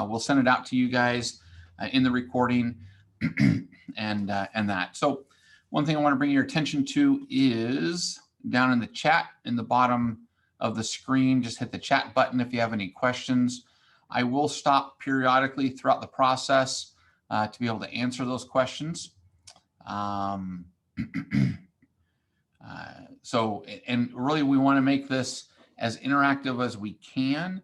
We'll send it out to you guys in the recording and that. So one thing I want to bring your attention to is down in the chat in the bottom of the screen. Just hit the chat button if you have any questions. I will stop periodically throughout the process to be able to answer those questions. So, and really we want to make this as interactive as we can.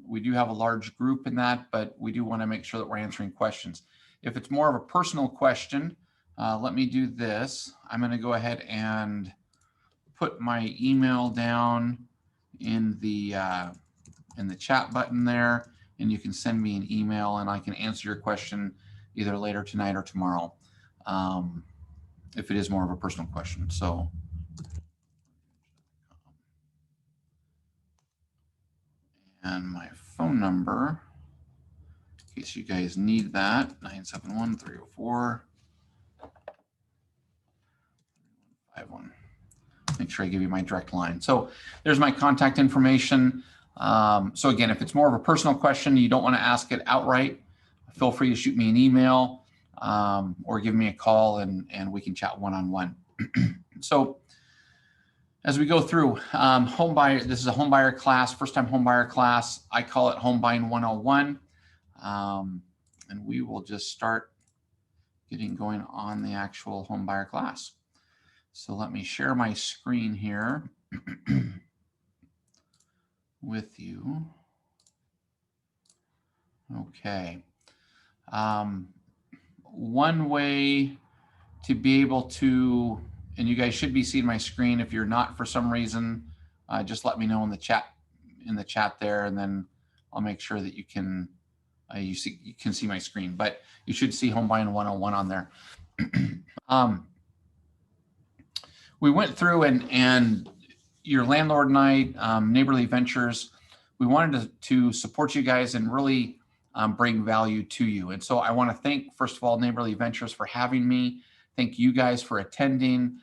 We do have a large group in that, but we do want to make sure that we're answering questions. If it's more of a personal question, let me do this. I'm going to go ahead and put my email down in the chat button there, and you can send me an email and I can answer your question either later tonight or tomorrow, if it is more of a personal question. So and my phone number, in case you guys need that, 971-304-51. Make sure I give you my direct line. So there's my contact information. So again, if it's more of a personal question, you don't want to ask it outright, feel free to shoot me an email or give me a call and we can chat one-on-one. So as we go through home buyer, this is a home buyer class, first time home buyer class. I call it Home Buying 101. And we will just start getting going on the actual home buyer class. So let me share my screen here with you. Okay. One way to be able to, and you guys should be seeing my screen. If you're not for some reason, just let me know in the chat there, and then I'll make sure that you can see my screen. But you should see Home Buying 101 on there. We went through and your landlord and I, Neighborly Ventures, we wanted to support you guys and really bring value to you. And so I want to thank, first of all, Neighborly Ventures for having me. Thank you guys for attending.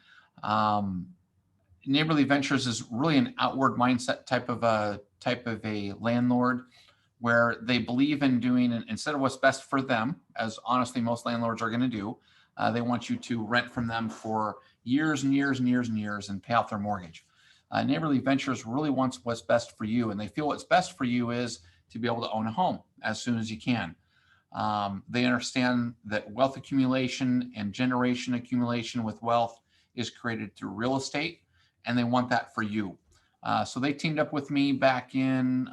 Neighborly Ventures is really an outward mindset type of a landlord, where they believe in doing, instead of what's best for them, as honestly most landlords are going to do, they want you to rent from them for years and years and years and years and pay off their mortgage. Neighborly Ventures really wants what's best for you, and they feel what's best for you is to be able to own a home as soon as you can. They understand that wealth accumulation and generation accumulation with wealth is created through real estate, and they want that for you. So they teamed up with me back in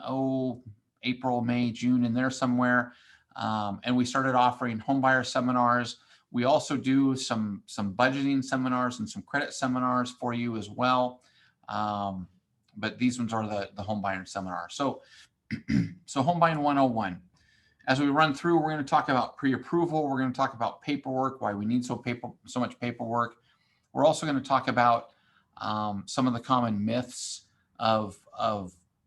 April, May, June, in there somewhere, and we started offering homebuyer seminars. We also do some budgeting seminars and some credit seminars for you as well. But these ones are the home buying seminar. So, so Home Buying 101. As we run through, we're going to talk about pre-approval. We're going to talk about paperwork, why we need so much paperwork. We're also going to talk about some of the common myths of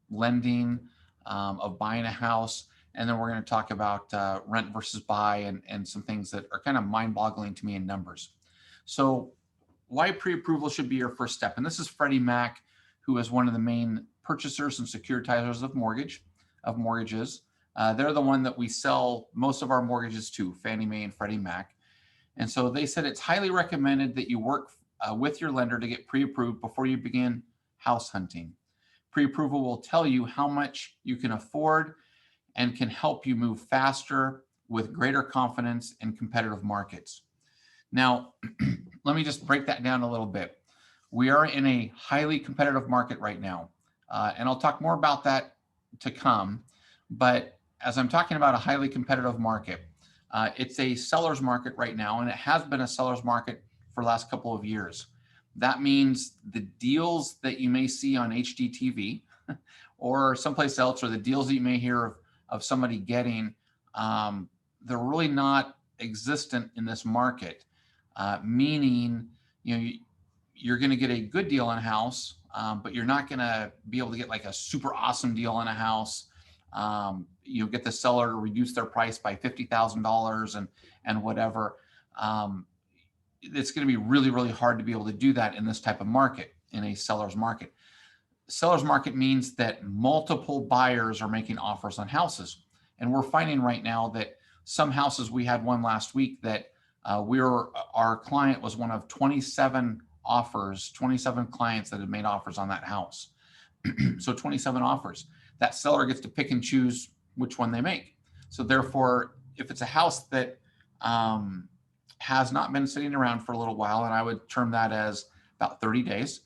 lending, of buying a house. And then we're going to talk about rent versus buy and some things that are kind of mind-boggling to me in numbers. So why pre-approval should be your first step. And this is Freddie Mac, who is one of the main purchasers and securitizers of mortgages. They're the one that we sell most of our mortgages to, Fannie Mae and Freddie Mac. And so they said it's highly recommended that you work with your lender to get pre-approved before you begin house hunting. Pre-approval will tell you how much you can afford and can help you move faster with greater confidence in competitive markets. Now, let me just break that down a little bit. We are in a highly competitive market right now, and I'll talk more about that to come. But as I'm talking about a highly competitive market, it's a seller's market right now, and it has been a seller's market for the last couple of years. That means the deals that you may see on HGTV or someplace else, or the deals that you may hear of somebody getting, they're really not existent in this market, meaning you're going to get a good deal on a house, but you're not going to be able to get like a super awesome deal on a house. You'll get the seller to reduce their price by $50,000 and whatever. It's going to be really, really hard to be able to do that in this type of market, in a seller's market. seller's market means that multiple buyers are making offers on houses. And we're finding right now that some houses, we had one last week that our client was one of 27 offers, 27 clients that had made offers on that house. So 27 offers. That seller gets to pick and choose which one they make. So therefore, if it's a house that has not been sitting around for a little while, and I would term that as about 30 days,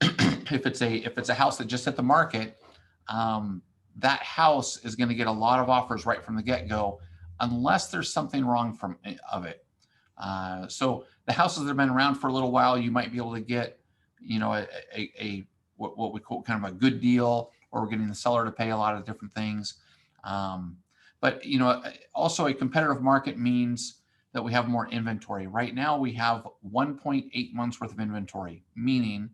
if it's a house that just hit the market, that house is going to get a lot of offers right from the get-go, unless there's something wrong of it. So the houses that have been around for a little while, you might be able to get, what we call kind of a good deal, or we're getting the seller to pay a lot of different things. But also a competitive market means that we have more inventory. Right now we have 1.8 months worth of inventory, meaning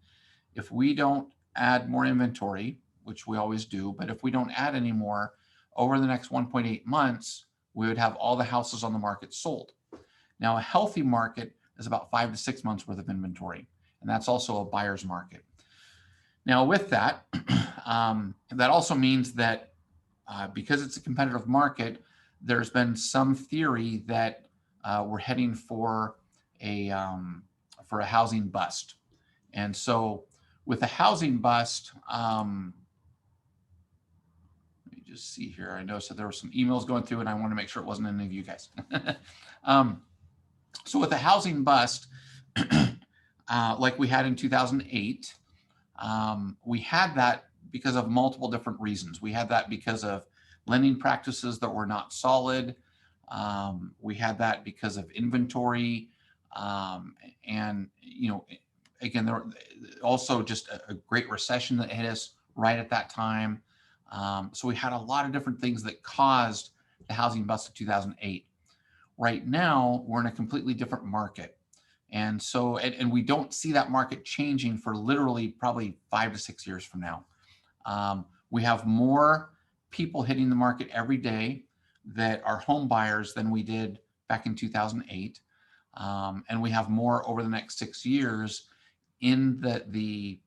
if we don't add more inventory, which we always do, but if we don't add any more over the next 1.8 months, we would have all the houses on the market sold. Now, a healthy market is about 5 to 6 months worth of inventory, and that's also a buyer's market. Now, with that, that also means that because it's a competitive market, there's been some theory that we're heading for a housing bust. And so with a housing bust, let me just see here. I noticed that there were some emails going through, and I want to make sure it wasn't any of you guys. So with a housing bust, like we had in 2008, we had that because of multiple different reasons. We had that because of lending practices that were not solid. We had that because of inventory. And, again, there were also just a great recession that hit us right at that time. So we had a lot of different things that caused the housing bust of 2008. Right now, we're in a completely different market. And so, and we don't see that market changing for literally probably 5 to 6 years from now. We have more people hitting the market every day that are home buyers than we did back in 2008. And we have more over the next 6 years in the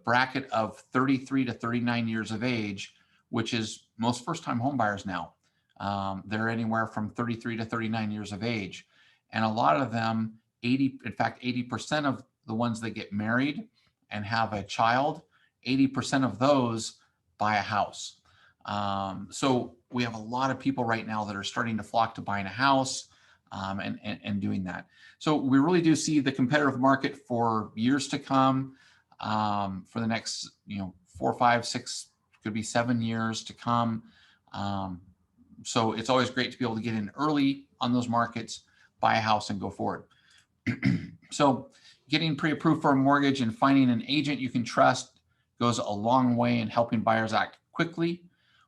bracket of 33 to 39 years of age, which is most first-time home buyers now. They're anywhere from 33 to 39 years of age. And a lot of them, 80% of the ones that get married and have a child, 80% of those buy a house. So we have a lot of people right now that are starting to flock to buying a house and doing that. So we really do see the competitive market for years to come, for the next 4, 5, 6, could be 7 years to come. So it's always great to be able to get in early on those markets, buy a house, and go forward. So getting pre-approved for a mortgage and finding an agent you can trust goes a long way in helping buyers act quickly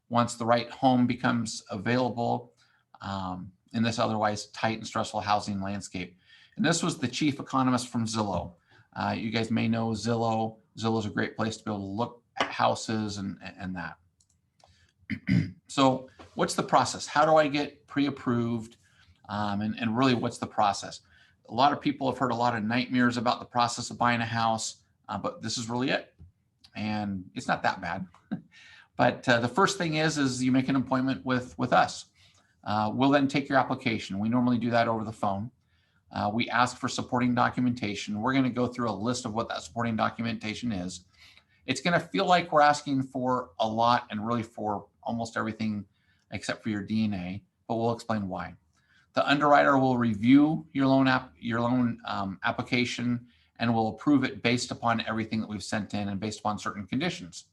once the right home becomes available in this otherwise tight and stressful housing landscape. And this was the chief economist from Zillow. You guys may know Zillow. Zillow is a great place to be able to look at houses and that. So what's the process? How do I get pre-approved? And really, what's the process? A lot of people have heard a lot of nightmares about the process of buying a house, but this is really it. And it's not that bad. But the first thing is you make an appointment with us. We'll then take your application. We normally do that over the phone. We ask for supporting documentation. We're going to go through a list of what that supporting documentation is. It's going to feel like we're asking for a lot and really for almost everything except for your DNA, but we'll explain why. The underwriter will review your loan application and will approve it based upon everything that we've sent in and based upon certain conditions.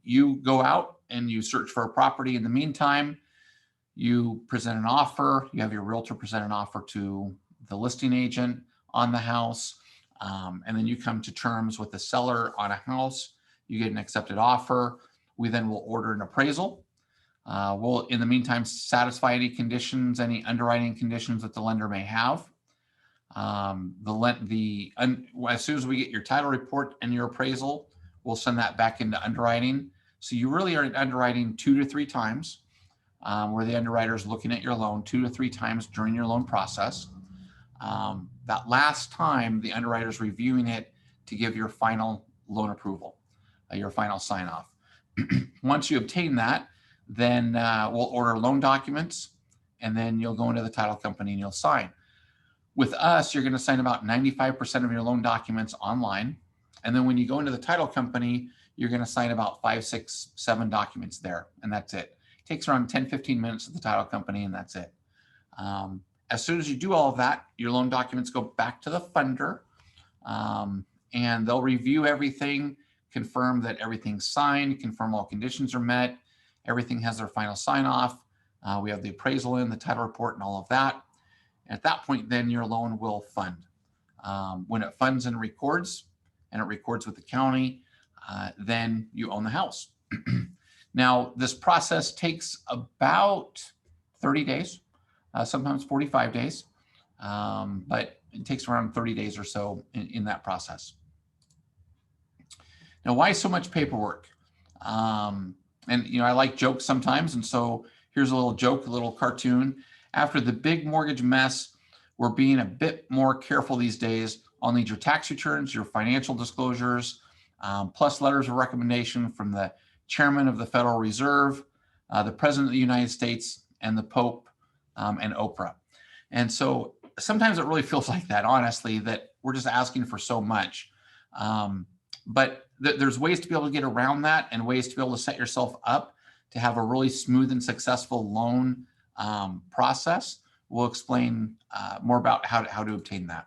You go out and you search for a property. In the meantime, you present an offer. You have your realtor present an offer to the listing agent on the house. And then you come to terms with the seller on a house. You get an accepted offer. We then will order an appraisal. We'll, in the meantime, satisfy any conditions, any underwriting conditions that the lender may have. As soon as we get your title report and your appraisal, we'll send that back into underwriting. So you really are underwriting 2 to 3 times, where the underwriter is looking at your loan 2 to 3 times during your loan process. That last time, the underwriter is reviewing it to give your final loan approval. your final sign off. Once you obtain that, then we'll order loan documents, and then you'll go into the title company and you'll sign. With us, you're going to sign about 95% of your loan documents online. And then when you go into the title company, you're going to sign about 5, 6, 7 documents there, and that's it. It takes around 10, 15 minutes at the title company, and that's it. As soon as you do all of that, your loan documents go back to the funder, and they'll review everything, confirm that everything's signed, confirm all conditions are met, everything has their final sign off. We have the appraisal in, the title report, and all of that. And at that point, then your loan will fund. When it funds and it records with the county, then you own the house. Now, this process takes about 30 days, sometimes 45 days, but it takes around 30 days or so in that process. Now, why so much paperwork? And, I like jokes sometimes, and so here's a little joke, a little cartoon. After the big mortgage mess, we're being a bit more careful these days. I'll need your tax returns, your financial disclosures, plus letters of recommendation from the chairman of the Federal Reserve, the president of the United States, and the Pope, and Oprah. And so sometimes it really feels like that, honestly, that we're just asking for so much. But there's ways to be able to get around that, and ways to be able to set yourself up to have a really smooth and successful loan process. We'll explain more about how to obtain that.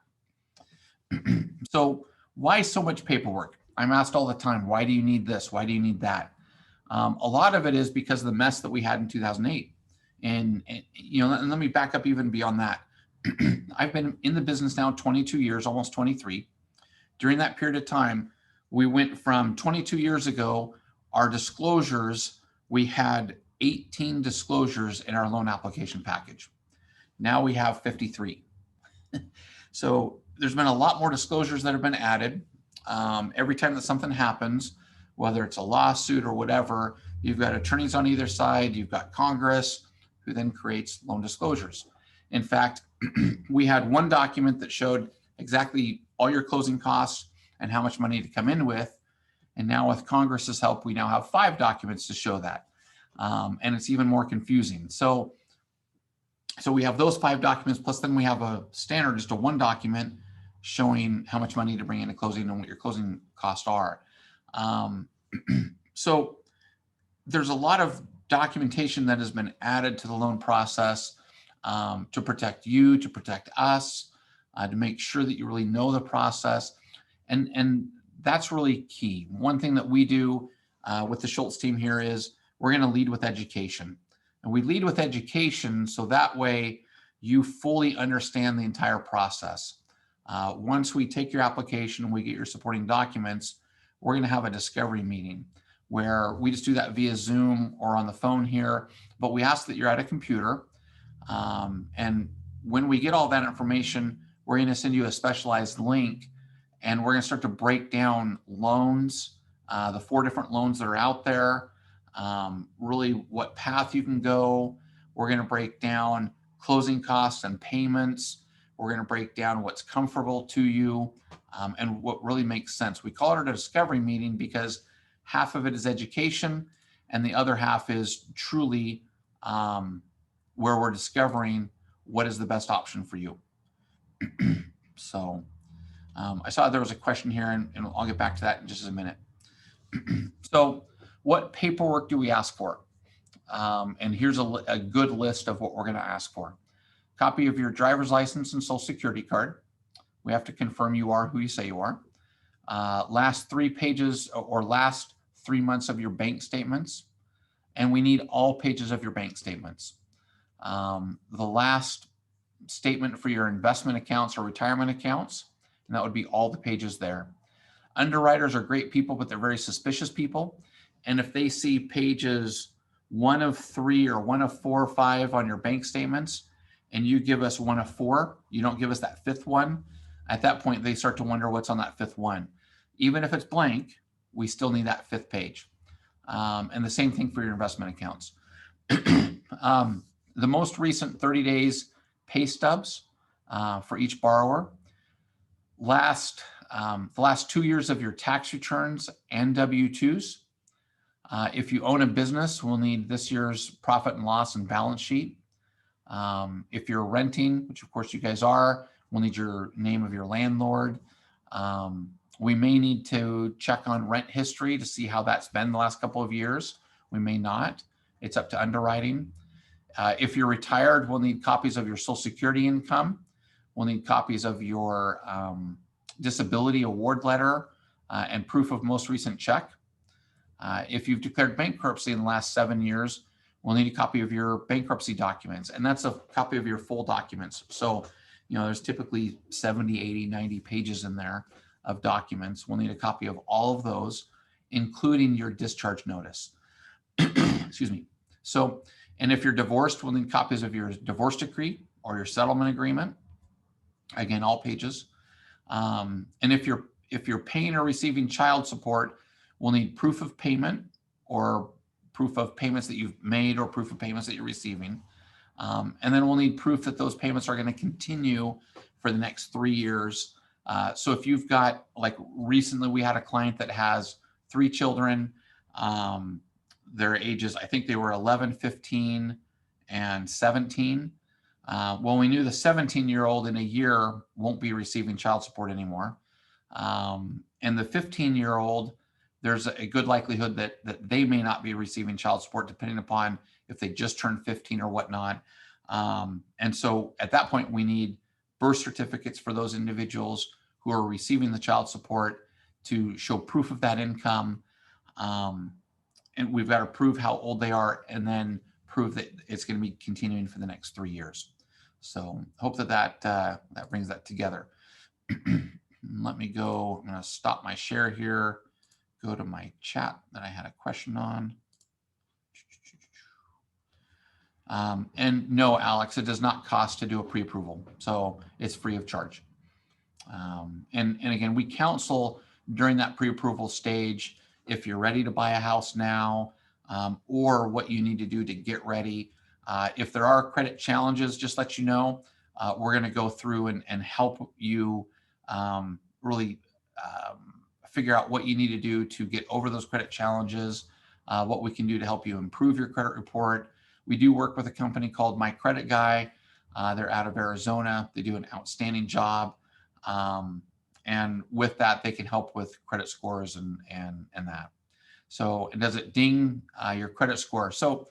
So why so much paperwork? I'm asked all the time, why do you need this? Why do you need that? A lot of it is because of the mess that we had in 2008. And let me back up even beyond that. I've been in the business now 22 years, almost 23. During that period of time, we went from 22 years ago, our disclosures, we had 18 disclosures in our loan application package. Now we have 53. So there's been a lot more disclosures that have been added. Every time that something happens, whether it's a lawsuit or whatever, you've got attorneys on either side, you've got Congress, who then creates loan disclosures. In fact, we had one document that showed exactly all your closing costs and how much money to come in with. And now with Congress's help, we now have 5 documents to show that. And it's even more confusing. So we have those 5 documents, plus then we have a standard, just a 1 document showing how much money to bring into closing and what your closing costs are. So there's a lot of documentation that has been added to the loan process to protect you, to protect us, to make sure that you really know the process. And that's really key. One thing that we do with the Schultz team here is we're going to lead with education. And we lead with education so that way you fully understand the entire process. Once we take your application and we get your supporting documents, we're going to have a discovery meeting where we just do that via Zoom or on the phone here, but we ask that you're at a computer. And when we get all that information, we're going to send you a specialized link, and we're going to start to break down loans, the 4 different loans that are out there, really what path you can go. We're going to break down closing costs and payments. We're going to break down what's comfortable to you, and what really makes sense. We call it a discovery meeting because half of it is education and the other half is truly where we're discovering what is the best option for you. So I saw there was a question here, and I'll get back to that in just a minute. So what paperwork do we ask for? And here's a good list of what we're going to ask for. Copy of your driver's license and social security card. We have to confirm you are who you say you are. Last 3 pages or last 3 months of your bank statements. And we need all pages of your bank statements. The last statement for your investment accounts or retirement accounts, and that would be all the pages there. Underwriters are great people, but they're very suspicious people. And if they see pages 1 of 3 or 1 of 4 or 5 on your bank statements, and you give us 1 of 4, you don't give us that 5th one, at that point, they start to wonder what's on that 5th one. Even if it's blank, we still need that 5th page. And the same thing for your investment accounts. The most recent 30 days pay stubs for each borrower. Last the last 2 years of your tax returns and W-2s. If you own a business, we'll need this year's profit and loss and balance sheet. If you're renting, which of course you guys are, we'll need your name of your landlord. We may need to check on rent history to see how that's been the last couple of years. We may not. It's up to underwriting. If you're retired, we'll need copies of your Social Security income. We'll need copies of your disability award letter and proof of most recent check. If you've declared bankruptcy in the last 7 years, we'll need a copy of your bankruptcy documents, and that's a copy of your full documents. So, there's typically 70, 80, 90 pages in there of documents. We'll need a copy of all of those, including your discharge notice. Excuse me. So, and if you're divorced, we'll need copies of your divorce decree or your settlement agreement. Again, all pages. And if you're paying or receiving child support, we'll need proof of payment or proof of payments that you've made or proof of payments that you're receiving. And then we'll need proof that those payments are going to continue for the next 3 years. So if you've got, like recently we had a client that has 3 children, their ages, I think they were 11, 15, and 17. Well, we knew the 17-year-old in a year won't be receiving child support anymore. And the 15-year-old, there's a good likelihood that they may not be receiving child support, depending upon if they just turned 15 or whatnot. And so at that point, we need birth certificates for those individuals who are receiving the child support to show proof of that income. And we've got to prove how old they are and then prove that it's going to be continuing for the next 3 years. So hope that brings that together. Let me go. I'm going to stop my share here. Go to my chat that I had a question on. And no, Alex, it does not cost to do a pre-approval. So it's free of charge. And again, we counsel during that pre-approval stage, if you're ready to buy a house now, or what you need to do to get ready. If there are credit challenges, just let you know. We're going to go through and help you really figure out what you need to do to get over those credit challenges, what we can do to help you improve your credit report. We do work with a company called My Credit Guy. They're out of Arizona. They do an outstanding job. And with that, they can help with credit scores and that. So does it ding your credit score? So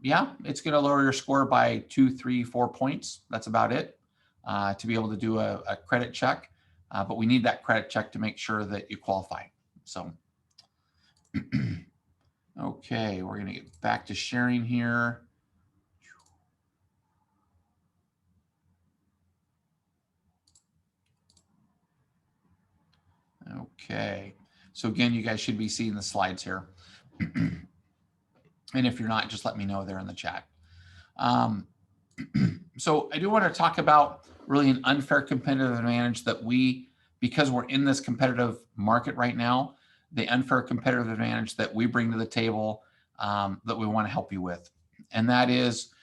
yeah, it's going to lower your score by 2, 3, 4 points. That's about it to be able to do a credit check. But we need that credit check to make sure that you qualify. So, okay, we're going to get back to sharing here. Okay, so again, you guys should be seeing the slides here. And if you're not, just let me know there in the chat. So I do want to talk about really an unfair competitive advantage that because we're in this competitive market right now, the unfair competitive advantage that we bring to the table that we want to help you with. And that is,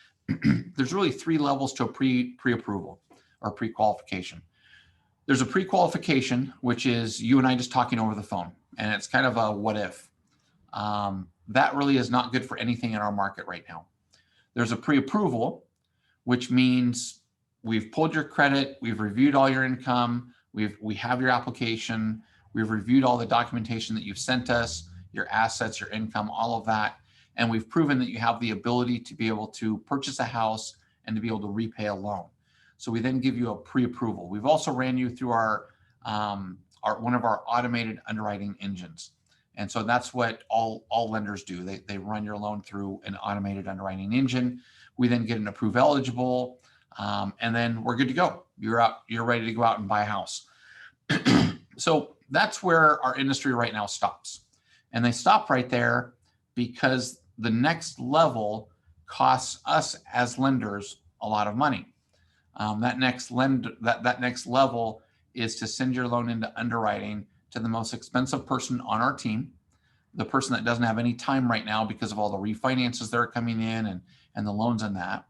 there's really 3 levels to a pre-approval or pre-qualification. There's a pre-qualification, which is you and I just talking over the phone, and it's kind of a what if. That really is not good for anything in our market right now. There's a pre-approval, which means we've pulled your credit, we've reviewed all your income, we have your application, we've reviewed all the documentation that you've sent us, your assets, your income, all of that, and we've proven that you have the ability to be able to purchase a house and to be able to repay a loan. So we then give you a pre-approval. We've also ran you through our one of our automated underwriting engines. And so that's what all lenders do. They run your loan through an automated underwriting engine. We then get an approve eligible, and then we're good to go. You're ready to go out and buy a house. So that's where our industry right now stops. And they stop right there because the next level costs us as lenders a lot of money. That next level is to send your loan into underwriting to the most expensive person on our team, the person that doesn't have any time right now because of all the refinances that are coming in and the loans and that.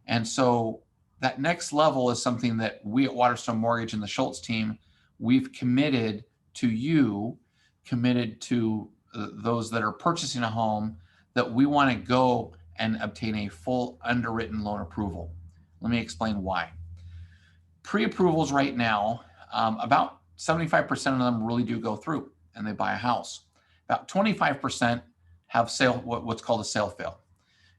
And so that next level is something that we at Waterstone Mortgage and the Schultz team, we've committed to you, committed to those that are purchasing a home, that we want to go and obtain a full underwritten loan approval. Let me explain why. Pre-approvals right now, about 75% of them really do go through and they buy a house. About 25% have what's called a sale fail.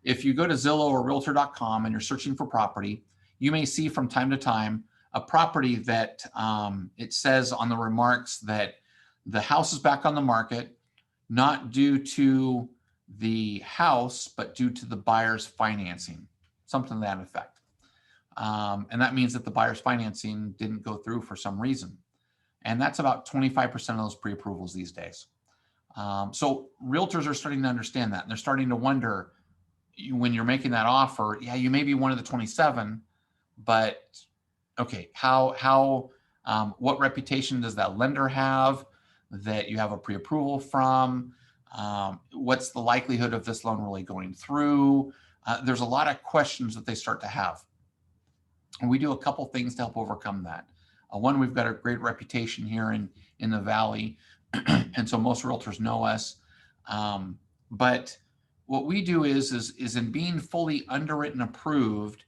If you go to Zillow or Realtor.com and you're searching for property, you may see from time to time a property that it says on the remarks that the house is back on the market, not due to the house, but due to the buyer's financing, something to that effect. And that means that the buyer's financing didn't go through for some reason. And that's about 25% of those pre-approvals these days. So realtors are starting to understand that. And they're starting to wonder, when you're making that offer, yeah, you may be one of the 27, but okay, what reputation does that lender have that you have a pre-approval from? What's the likelihood of this loan really going through? There's a lot of questions that they start to have. And we do a couple things to help overcome that. One, we've got a great reputation here in the Valley, and so most realtors know us. But what we do is in being fully underwritten approved,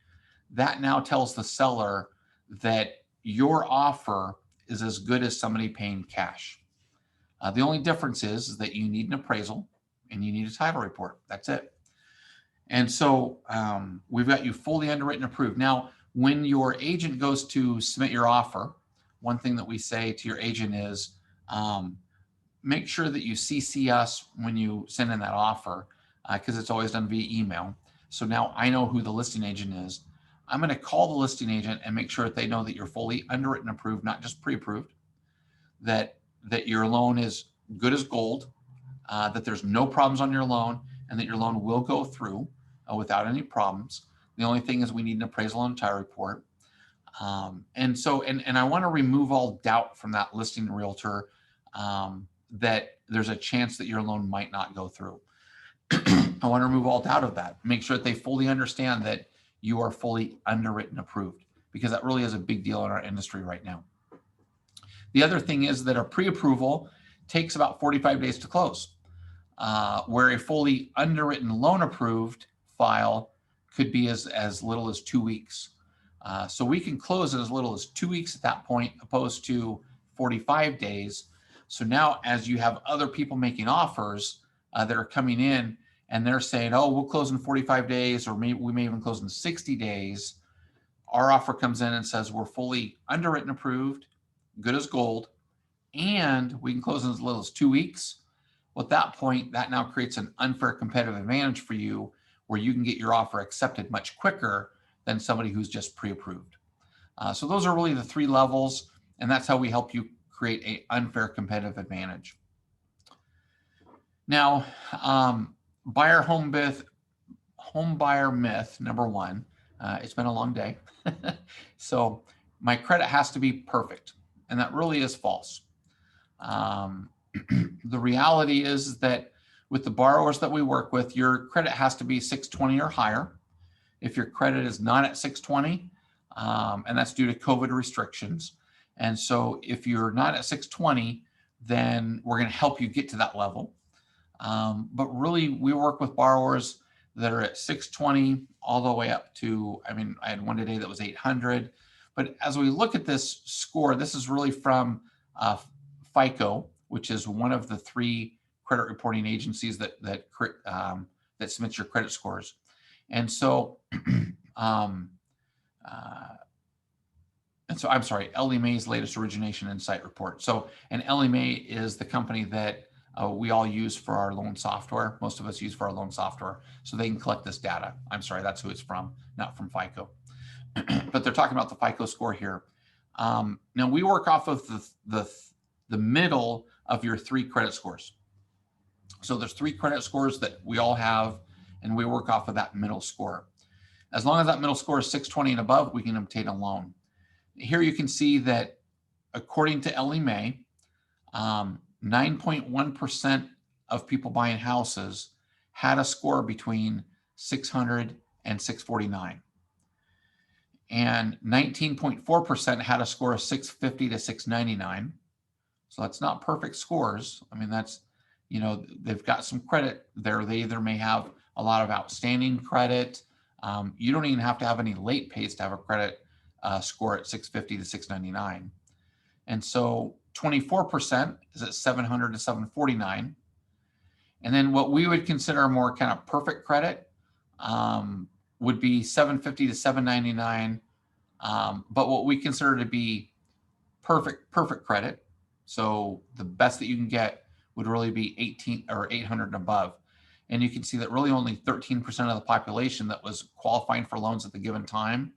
that now tells the seller that your offer is as good as somebody paying cash. The only difference is that you need an appraisal and you need a title report. That's it. And so we've got you fully underwritten approved. Now, when your agent goes to submit your offer, one thing that we say to your agent is make sure that you CC us when you send in that offer, because it's always done via email. So now I know who the listing agent is. I'm going to call the listing agent and make sure that they know that you're fully underwritten approved, not just pre-approved, that your loan is good as gold, that there's no problems on your loan, and that your loan will go through without any problems. The only thing is we need an appraisal and title report. And I want to remove all doubt from that listing realtor that there's a chance that your loan might not go through. I want to remove all doubt of that. Make sure that they fully understand that you are fully underwritten approved, because that really is a big deal in our industry right now. The other thing is that a pre-approval takes about 45 days to close, where a fully underwritten loan approved file could be as little as 2 weeks. So we can close in as little as 2 weeks at that point, opposed to 45 days. So now as you have other people making offers that are coming in and they're saying, oh, we'll close in 45 days, or maybe we may even close in 60 days. Our offer comes in and says we're fully underwritten approved, good as gold, and we can close in as little as 2 weeks. Well, at that point, that now creates an unfair competitive advantage for you, where you can get your offer accepted much quicker than somebody who's just pre-approved. So those are really the 3 levels, and that's how we help you create an unfair competitive advantage. Now, Homebuyer myth number 1. It's been a long day. So my credit has to be perfect, and that really is false. The reality is that with the borrowers that we work with, your credit has to be 620 or higher. If your credit is not at 620, and that's due to COVID restrictions. And so if you're not at 620, then we're going to help you get to that level. But really, we work with borrowers that are at 620 all the way up to, I had one today that was 800. But as we look at this score, this is really from FICO, which is one of the 3 credit reporting agencies that submits your credit scores. And so, I'm sorry, Ellie Mae's latest origination insight report. So, and Ellie Mae is the company that we all use for our loan software. Most of us use for our loan software, so they can collect this data. I'm sorry, that's who it's from, not from FICO. But they're talking about the FICO score here. Now we work off of the middle of your 3 credit scores. So there's 3 credit scores that we all have, and we work off of that middle score. As long as that middle score is 620 and above, we can obtain a loan. Here you can see that according to Ellie Mae, 9.1% of people buying houses had a score between 600 and 649. and 19.4% had a score of 650 to 699. So that's not perfect scores. I mean, that's, they've got some credit there. They either may have a lot of outstanding credit. You don't even have to have any late pays to have a credit score at 650 to 699. And so 24% is at 700 to 749. And then what we would consider more kind of perfect credit would be 750 to 799. But what we consider to be perfect credit, so the best that you can get would really be 18 or 800 and above. And you can see that really only 13% of the population that was qualifying for loans at the given time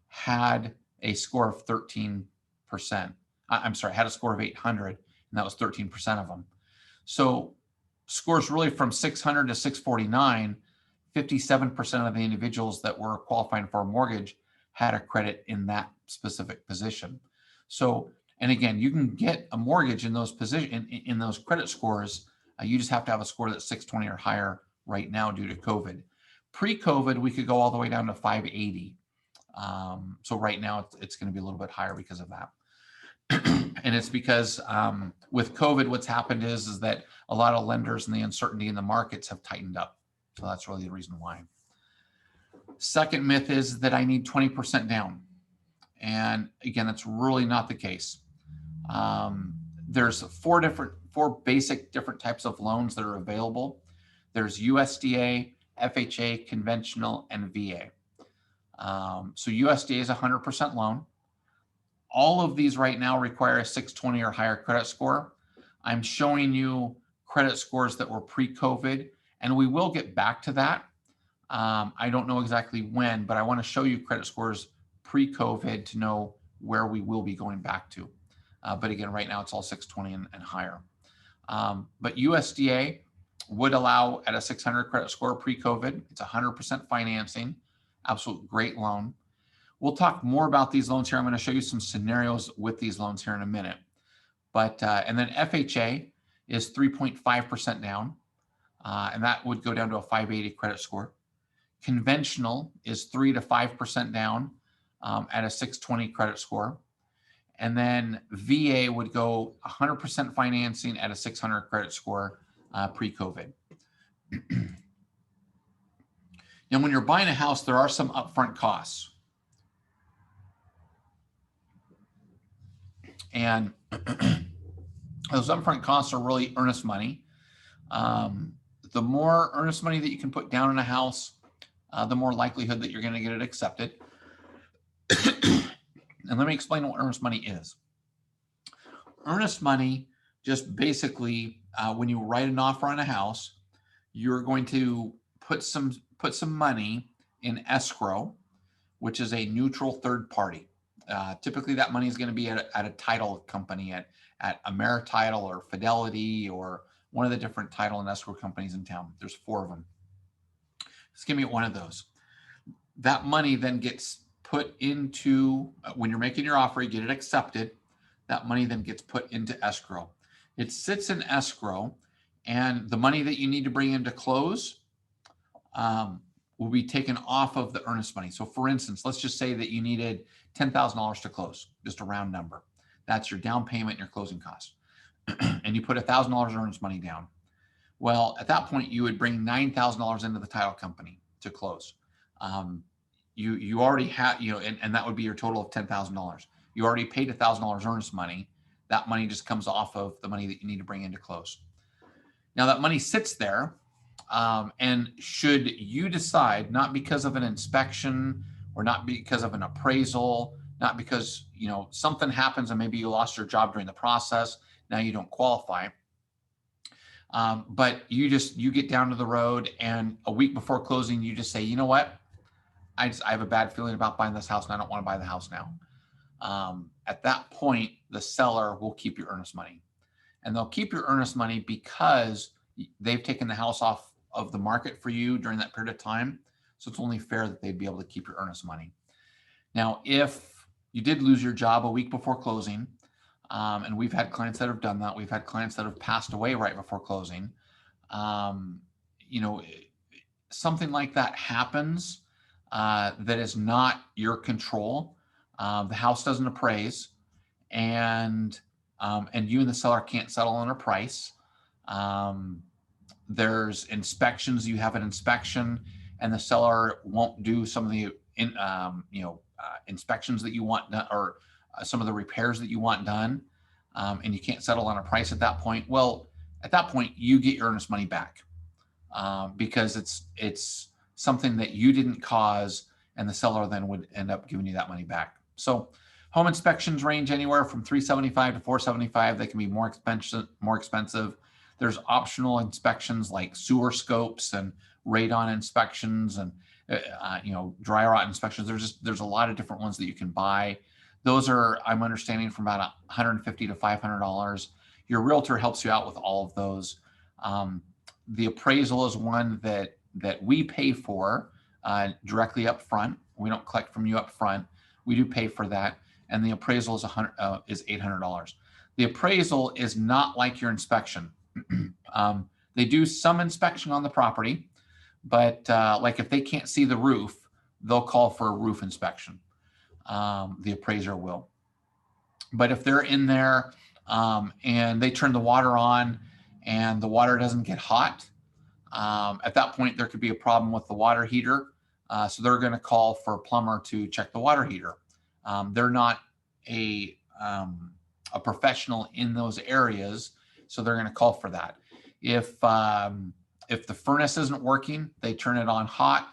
had a score of 13%. I'm sorry, had a score of 800, and that was 13% of them. So scores really from 600 to 649, 57% of the individuals that were qualifying for a mortgage had a credit in that specific position. So, and again, you can get a mortgage in those in those credit scores. You just have to have a score that's 620 or higher right now due to COVID. Pre-COVID, we could go all the way down to 580. So right now it's going to be a little bit higher because of that. And it's because with COVID, what's happened is that a lot of lenders and the uncertainty in the markets have tightened up. So that's really the reason why. Second myth is that I need 20% down. And again, that's really not the case. There's four basic different types of loans that are available. There's USDA, FHA, conventional, and VA. So USDA is a 100% loan. All of these right now require a 620 or higher credit score. I'm showing you credit scores that were pre-COVID, and we will get back to that. I don't know exactly when, but I want to show you credit scores pre-COVID to know where we will be going back to. But again, right now it's all 620 and higher. But USDA would allow at a 600 credit score pre-COVID. It's 100% financing, absolute great loan. We'll talk more about these loans here. I'm going to show you some scenarios with these loans here in a minute. But and then FHA is 3.5% down, and that would go down to a 580 credit score. Conventional is 3 to 5% down at a 620 credit score. And then VA would go 100% financing at a 600 credit score pre-COVID. Now, when you're buying a house, there are some upfront costs. And those upfront costs are really earnest money. The more earnest money that you can put down in a house, the more likelihood that you're going to get it accepted. And let me explain what earnest money is. Earnest money, just basically, when you write an offer on a house, you're going to put some money in escrow, which is a neutral third party. Typically, that money is going to be at a title company, at AmeriTitle or Fidelity or one of the different title and escrow companies in town. There's 4 of them. Just give me one of those. That money then gets put into, when you're making your offer, you get it accepted. That money then gets put into escrow. It sits in escrow, and the money that you need to bring in to close will be taken off of the earnest money. So for instance, let's just say that you needed $10,000 to close, just a round number. That's your down payment and your closing costs. And you put $1,000 earnest money down. Well, at that point, you would bring $9,000 into the title company to close. You already have, and that would be your total of $10,000. You already paid $1,000 earnest money. That money just comes off of the money that you need to bring in to close. Now that money sits there, and should you decide, not because of an inspection or not because of an appraisal, not because something happens and maybe you lost your job during the process, now you don't qualify. But you get down to the road, and a week before closing, you just say, you know what? I have a bad feeling about buying this house, and I don't want to buy the house now. At that point, the seller will keep your earnest money. And they'll keep your earnest money because they've taken the house off of the market for you during that period of time. So it's only fair that they'd be able to keep your earnest money. Now, if you did lose your job a week before closing, and we've had clients that have done that. We've had clients that have passed away right before closing. Something like that happens. that is not your control. The house doesn't appraise, and you and the seller can't settle on a price. Um, there's inspections. You have an inspection, and the seller won't do some of the inspections that you want done, or some of the repairs that you want done, and you can't settle on a price at that point. Well, at that point, you get your earnest money back, because it's something that you didn't cause, and the seller then would end up giving you that money back. So home inspections range anywhere from $375 to $475. They can be more expensive. There's optional inspections like sewer scopes and radon inspections, and dry rot inspections. There's a lot of different ones that you can buy. Those are, I'm understanding, from about $150 to $500. Your realtor helps you out with all of those. The appraisal is one that we pay for directly up front. We don't collect from you up front. We do pay for that, and the appraisal is $800. The appraisal is not like your inspection. They do some inspection on the property, but like if they can't see the roof, they'll call for a roof inspection. The appraiser will. But if they're in there and they turn the water on and the water doesn't get hot, at that point there could be a problem with the water heater. So they're going to call for a plumber to check the water heater. They're not a professional in those areas, so they're going to call for that. If the furnace isn't working, they turn it on hot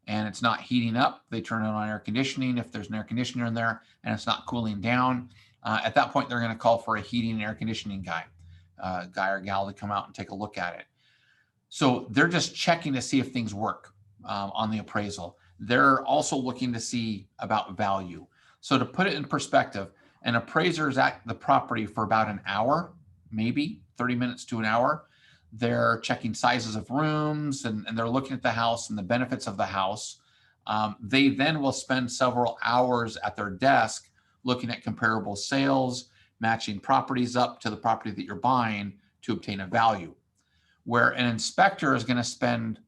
and it's not heating up, they turn it on air conditioning. If there's an air conditioner in there and it's not cooling down, at that point they're going to call for a heating and air conditioning guy or gal to come out and take a look at it. So they're just checking to see if things work on the appraisal. They're also looking to see about value. So to put it in perspective, an appraiser is at the property for about an hour, maybe 30 minutes to an hour. They're checking sizes of rooms, and they're looking at the house and the benefits of the house. They then will spend several hours at their desk looking at comparable sales, matching properties up to the property that you're buying to obtain a value. Where an inspector is going to spend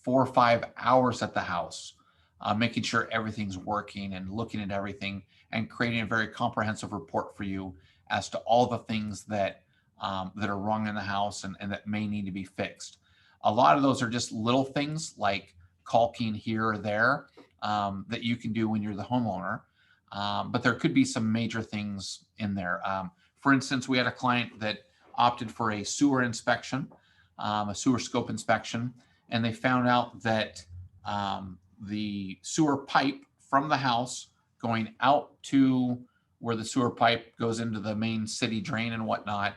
4 or 5 hours at the house, making sure everything's working and looking at everything and creating a very comprehensive report for you as to all the things that are wrong in the house and that may need to be fixed. A lot of those are just little things like caulking here or there that you can do when you're the homeowner. But there could be some major things in there. For instance, we had a client that opted for a sewer inspection, a sewer scope inspection, and they found out that the sewer pipe from the house going out to where the sewer pipe goes into the main city drain and whatnot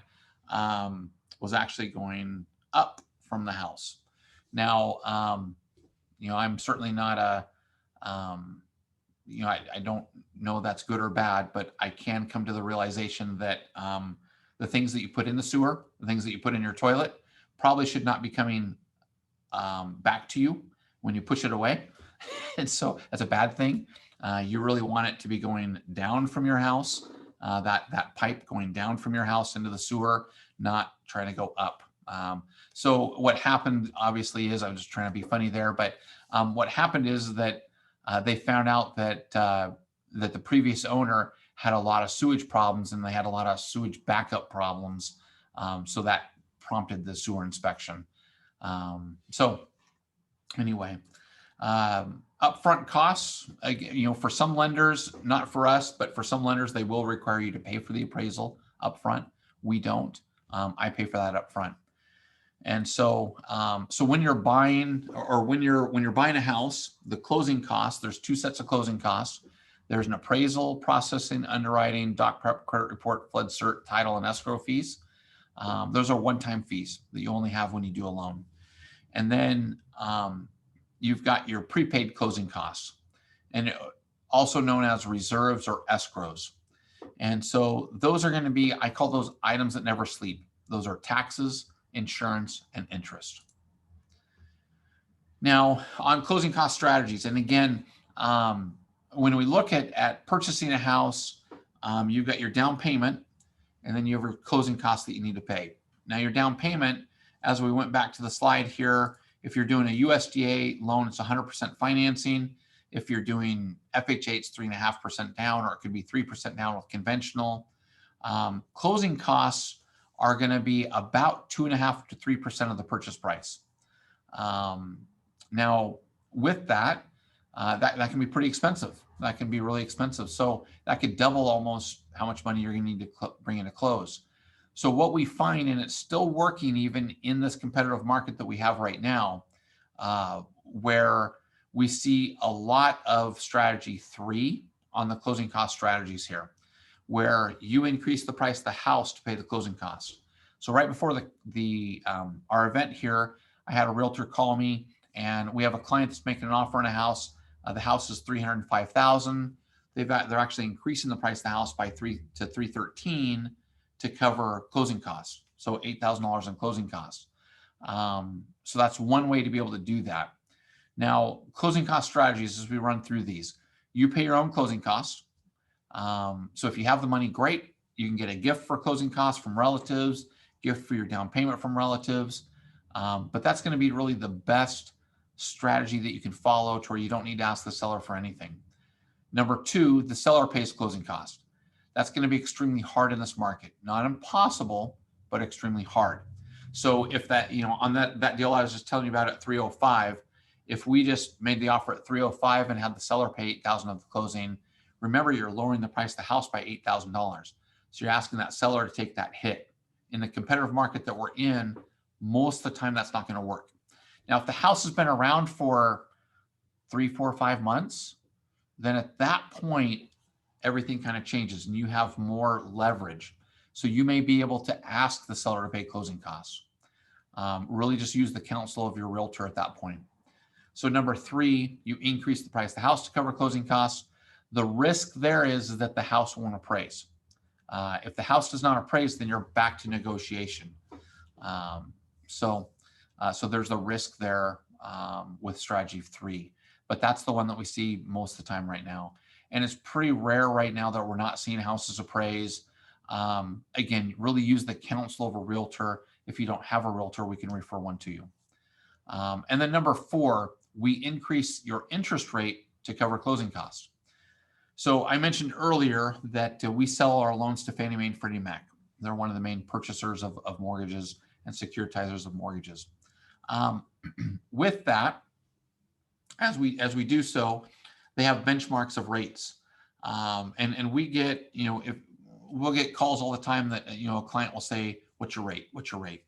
was actually going up from the house. Now, I'm certainly not I don't know that's good or bad, but I can come to the realization that the things that you put in the sewer, the things that you put in your toilet, probably should not be coming back to you when you push it away. And so that's a bad thing. You really want it to be going down from your house, that pipe going down from your house into the sewer, not trying to go up. So what happened, obviously, is, I'm just trying to be funny there, but what happened is that they found out that the previous owner had a lot of sewage problems, and they had a lot of sewage backup problems. So that prompted the sewer inspection. So anyway, upfront costs, for some lenders, not for us, but for some lenders, they will require you to pay for the appraisal upfront. We don't. I pay for that upfront. And so, when you're buying, or when you're buying a house, the closing costs, there's 2 sets of closing costs. There's an appraisal, processing, underwriting, doc prep, credit report, flood cert, title, and escrow fees. Those are one-time fees that you only have when you do a loan. And then you've got your prepaid closing costs, and also known as reserves or escrows. And so those are going to be, I call those items that never sleep. Those are taxes, insurance, and interest. Now, on closing cost strategies, and again, when we look at purchasing a house, you've got your down payment, and then you have your closing costs that you need to pay. Now, your down payment, as we went back to the slide here, if you're doing a USDA loan, it's 100% financing. If you're doing FHA, it's 3.5% down, or it could be 3% down with conventional. Closing costs are going to be about 2.5 to 3% of the purchase price. Now, with that, that can be pretty expensive. That can be really expensive. So that could double almost how much money you're going to need to bring in to close. So what we find, and it's still working even in this competitive market that we have right now, where we see a lot of strategy 3 on the closing cost strategies here, where you increase the price of the house to pay the closing costs. So right before our event here, I had a realtor call me, and we have a client that's making an offer on a house. The house is $305,000. They're actually increasing the price of the house by $3 to $313 to cover closing costs. So $8,000 in closing costs. So that's one way to be able to do that. Now, closing cost strategies, as we run through these, you pay your own closing costs. So if you have the money, great. You can get a gift for closing costs from relatives, gift for your down payment from relatives. But that's going to be really the best strategy that you can follow, to where you don't need to ask the seller for anything. Number 2, the seller pays closing cost. That's going to be extremely hard in this market. Not impossible, but extremely hard. So if that, on that deal I was just telling you about at 305, if we just made the offer at 305 and had the seller pay $8,000 of the closing, remember, you're lowering the price of the house by $8,000. So you're asking that seller to take that hit. In the competitive market that we're in, most of the time that's not going to work. Now, if the house has been around for 3, 4, 5 months, then at that point, everything kind of changes and you have more leverage. So you may be able to ask the seller to pay closing costs. Really just use the counsel of your realtor at that point. So number 3, you increase the price of the house to cover closing costs. The risk there is that the house won't appraise. If the house does not appraise, then you're back to negotiation. So there's a risk there with strategy 3, but that's the one that we see most of the time right now. And it's pretty rare right now that we're not seeing houses appraise. Again, really use the counsel of a realtor. If you don't have a realtor, we can refer one to you. And then number 4, we increase your interest rate to cover closing costs. So I mentioned earlier that we sell our loans to Fannie Mae and Freddie Mac. They're one of the main purchasers of mortgages and securitizers of mortgages. With that, as we do so, they have benchmarks of rates, and we get, if we'll get calls all the time that a client will say, "What's your rate? What's your rate?"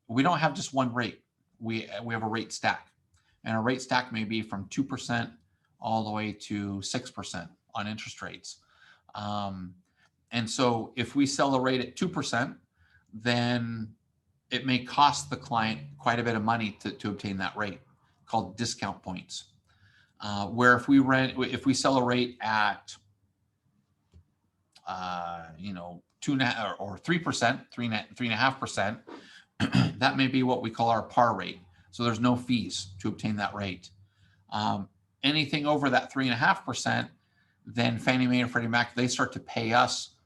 We don't have just one rate. We have a rate stack, and a rate stack may be from 2% all the way to 6% on interest rates. And so if we sell a rate at 2%, then it may cost the client quite a bit of money to obtain that rate, called discount points. Where if we sell a rate at 2.5 or 3%, 3.5%, that may be what we call our par rate. So there's no fees to obtain that rate. Anything over that 3.5%, then Fannie Mae and Freddie Mac, they start to pay us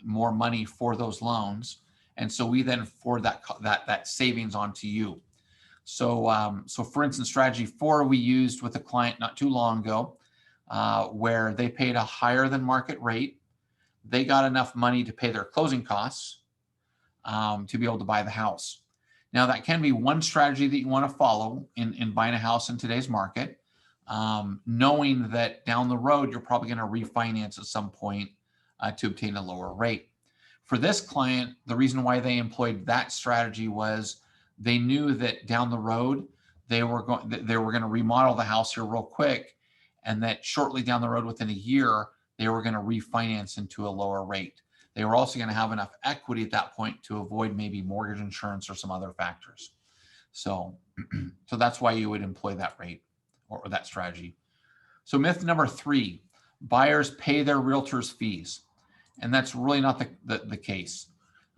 more money for those loans, and so we then forward that savings onto you. So for instance, strategy 4 we used with a client not too long ago, where they paid a higher than market rate. They got enough money to pay their closing costs to be able to buy the house. Now that can be one strategy that you want to follow in buying a house in today's market, knowing that down the road you're probably going to refinance at some point to obtain a lower rate. For this client, the reason why they employed that strategy was they knew that down the road they were going to remodel the house here real quick, and that shortly down the road, within a year, they were going to refinance into a lower rate. They were also going to have enough equity at that point to avoid maybe mortgage insurance or some other factors. So that's why you would employ that rate or that strategy. So myth number 3, buyers pay their realtors fees. And that's really not the case.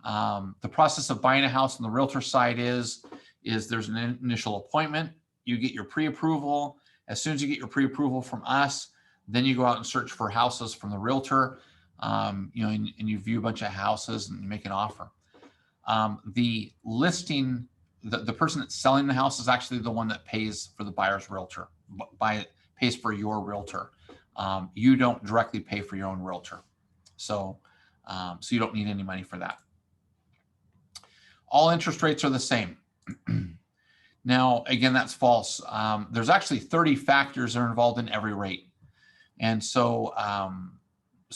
The process of buying a house on the realtor side is there's an initial appointment. You get your pre-approval. As soon as you get your pre-approval from us, then you go out and search for houses from the realtor, and you view a bunch of houses and you make an offer. The listing, the person that's selling the house is actually the one that pays for the buyer's realtor, pays for your realtor. You don't directly pay for your own realtor. So you don't need any money for that. All interest rates are the same. Now, again, that's false. There's actually 30 factors that are involved in every rate. And so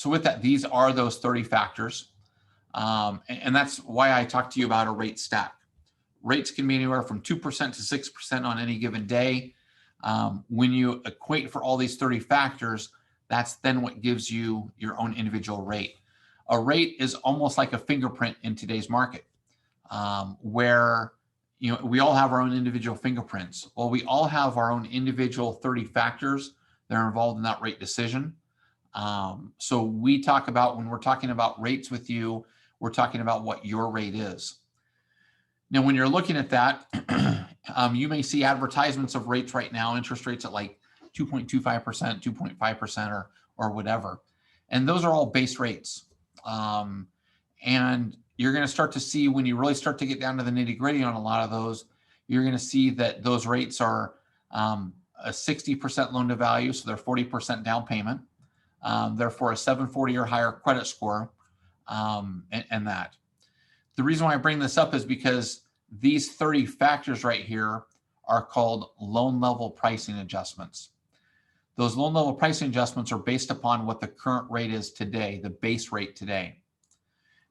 with that, these are those 30 factors. And that's why I talked to you about a rate stack. Rates can be anywhere from 2% to 6% on any given day. When you equate for all these 30 factors, that's then what gives you your own individual rate. A rate is almost like a fingerprint in today's market, where we all have our own individual fingerprints. Well, we all have our own individual 30 factors that are involved in that rate decision. So we talk about, when we're talking about rates with you, we're talking about what your rate is. Now, when you're looking at that, you may see advertisements of rates right now, interest rates at like 2.25%, 2.5%, or whatever. And those are all base rates. And you're going to start to see, when you really start to get down to the nitty gritty on a lot of those, you're going to see that those rates are a 60% loan to value. So they're 40% down payment. Therefore a 740 or higher credit score, and that. The reason why I bring this up is because these 30 factors right here are called loan level pricing adjustments. Those loan level pricing adjustments are based upon what the current rate is today, the base rate today.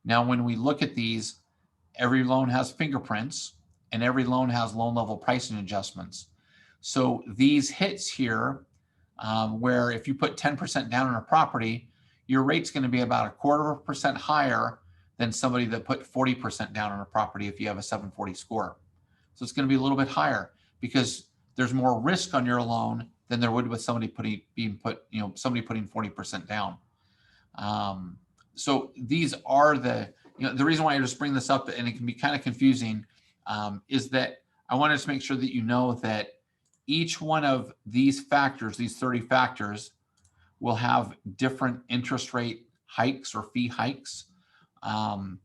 Now, when we look at these, every loan has fingerprints and every loan has loan level pricing adjustments. So these hits here, where if you put 10% down on a property, your rate's going to be about 1/4% higher than somebody that put 40% down on a property if you have a 740 score. So it's going to be a little bit higher because there's more risk on your loan than there would with somebody putting 40% down. So these are the reason why I just bring this up, and it can be kind of confusing, is that I wanted to make sure that you know that each one of these factors, these 30 factors, will have different interest rate hikes or fee hikes, and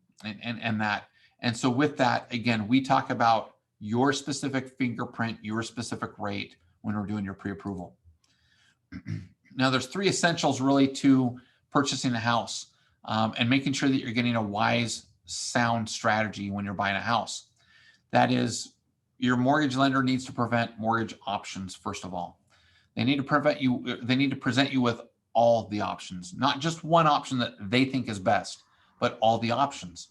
that. And so with that, again, we talk about your specific fingerprint, your specific rate when we're doing your pre-approval. Now, there's 3 essentials really to purchasing a house, and making sure that you're getting a wise, sound strategy when you're buying a house. That is, your mortgage lender needs to prevent mortgage options, first of all. They need to present you with all the options, not just one option that they think is best, but all the options.